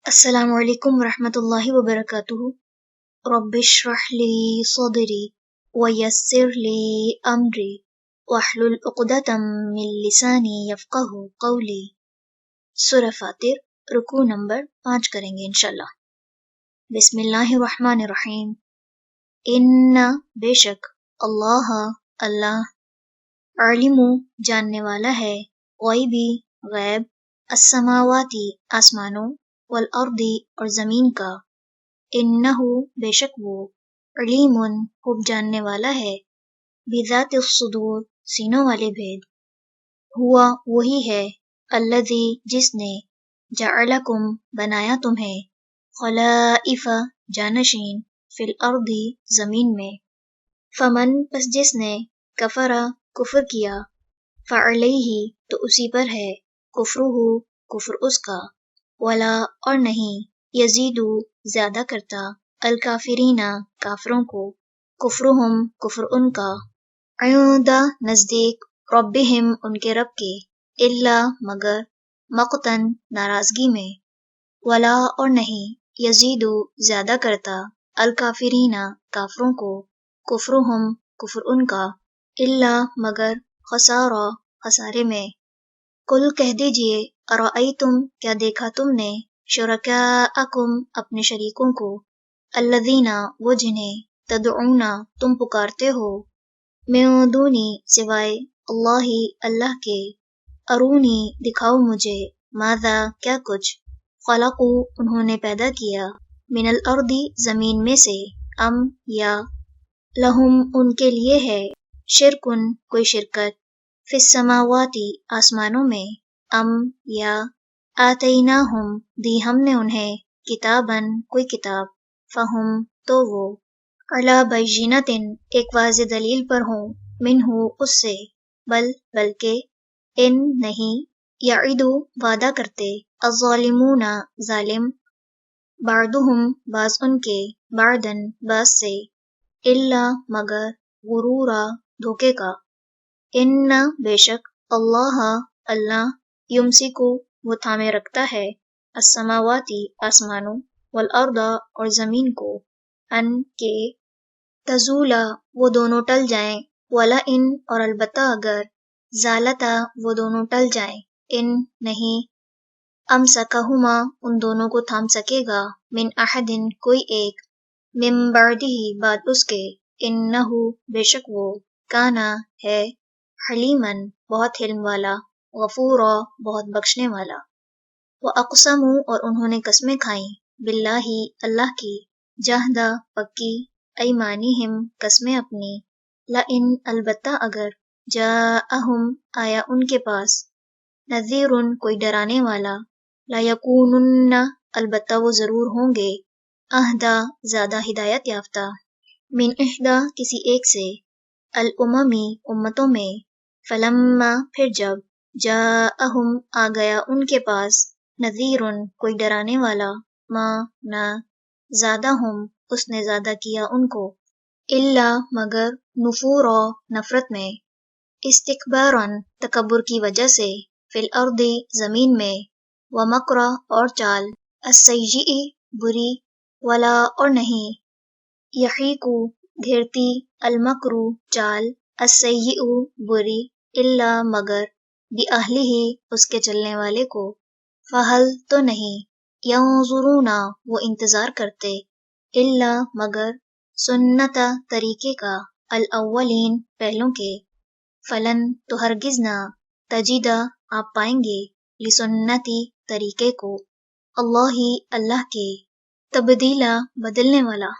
السلام علیکم ورحمۃ اللہ وبرکاتہ۔ رب اشرح لی صدری ویسر لی امری واحلل عقدۃ من لسانی یفقہوا قولی۔ سورہ فاتر، رکوع نمبر 5 کریں گے انشاءاللہ۔ بسم اللہ الرحمن الرحیم۔ ان بے شک اللہ اللہ عالم جاننے والا ہے، غیبی غیب، السماواتی آسمانوں، والارضی اور زمین کا، انہ بے شک وہ، علیم خوب جاننے والا ہے، بذات الصدور سینوں والے بھید، ہوا وہی ہے، الذی جس نے، جعلکم بنایا تمہیں، خلائف جانشین، فی الارض زمین میں، فمن پس جس نے، کفر کفر کیا، فعلیہ تو اسی پر ہے، کفرہ کفر اس کا، ولا اور نہیں، یزیدو زیادہ کرتا، الکافرین کافروں کو، کفرہم کفر ان کا، عند نزدیک، ربہم ان کے رب کے، الا مگر، مقتن ناراضگی میں، ولا اور نہیں، یزیدو زیادہ کرتا، الکافرین کافروں کو، کفرہم کفر ان کا، الا مگر، خسارہ خسارے میں۔ قل کہہ دیجئے، ارأیتم کیا دیکھا تم نے، شرکاءکم اپنے شریکوں کو، الذین وہ جنہیں، تدعون تم پکارتے ہو، من دونی سوائے، اللہ اللہ کے، ارونی دکھاؤ مجھے، ماذا کیا کچھ، خلقو انہوں نے پیدا کیا، من الارض زمین میں سے، ام یا، لہم ان کے لیے ہے، شرکن کوئی شرکت، فی السماواتی آسمانوں میں، ام یا، آتیناہم دی ہم نے انہیں، کتابن کوئی کتاب، فہم تو وہ، علی بینۃ ایک واضح دلیل پر ہوں، منہ اس سے، بلکہ، ان نہیں، یعدو وعدہ کرتے، الظالمون ظالم، بعضهم بعض ان کے، بعدن بعض سے، الا مگر، غرورا دھوکے کا، ان بے شک، اللہ اللہ، یمسکو وہ تھامے رکھتا ہے، السماواتی آسمانوں، والارض اور زمین کو، ان کے، تزولا وہ دونوں ٹل جائیں، ولئن اور البتہ اگر، زالتا وہ دونوں ٹل جائیں، ان نہیں، امسکہما ان دونوں کو تھام سکے گا، من احد کوئی ایک، من بعدہ بعد اس کے، انہ بے شک وہ، کانا ہے، حلیمن بہت حلم والا، غفورا بہت بخشنے والا۔ وَأَقْسَمُوا اور انہوں نے قسمیں کھائیں، باللہ اللہ کی، جہد پکی، ایمانہم قسمیں اپنی، لئن البتہ اگر، جاءہم آیا ان کے پاس، نذیر کوئی ڈرانے والا، لیکونن البتہ وہ ضرور ہوں گے، اہدی زیادہ ہدایت یافتہ، من احدی کسی ایک سے، الاممی امتوں میں، فلما پھر جب، جاءہم آ گیا ان کے پاس، نذیر کوئی ڈرانے والا، ما نہ، زادہم اس نے زیادہ کیا ان کو، الا مگر، نفورا نفرت میں، استکبارا تکبر کی وجہ سے، فی الارض زمین میں، ومکر اور چال، السیئ بری، ولا اور نہیں، یحیق گھیرتی، المکر چال، السیئ بری، الا مگر، بأہلہ اس کے چلنے والے کو، فہل تو نہیں، ینظرون وہ انتظار کرتے، الا مگر، سنت طریقے کا، الاولین پہلوں کے، فلن تو ہرگز نہ، تجد آپ پائیں گے، لسنتی طریقے کو، اللہ اللہ کے، تبدیلا بدلنے والا،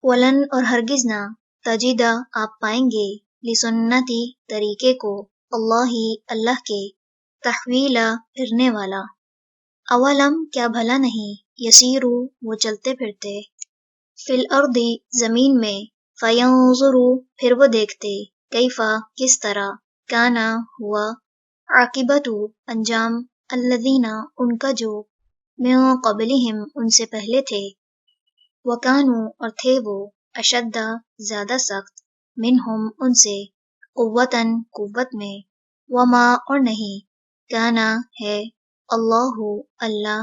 ولن اور ہرگز نہ، تجد آپ پائیں گے، لسنتی طریقے کو، اللہ اللہ کے، تحویلا پھرنے والا۔ اولم کیا بھلا نہیں، یسیرو وہ چلتے پھرتے، فی الارض زمین میں، فینظروا پھر وہ دیکھتے، کیفا کس طرح، کانا ہوا، عاقبت انجام، الذین ان کا جو، من قبلہم ان سے پہلے تھے، وکانوا اور تھے وہ، اشد زیادہ سخت، منہم ان سے، قوتاً قوت میں، وما اور نہیں، کانا ہے، اللہ اللہ،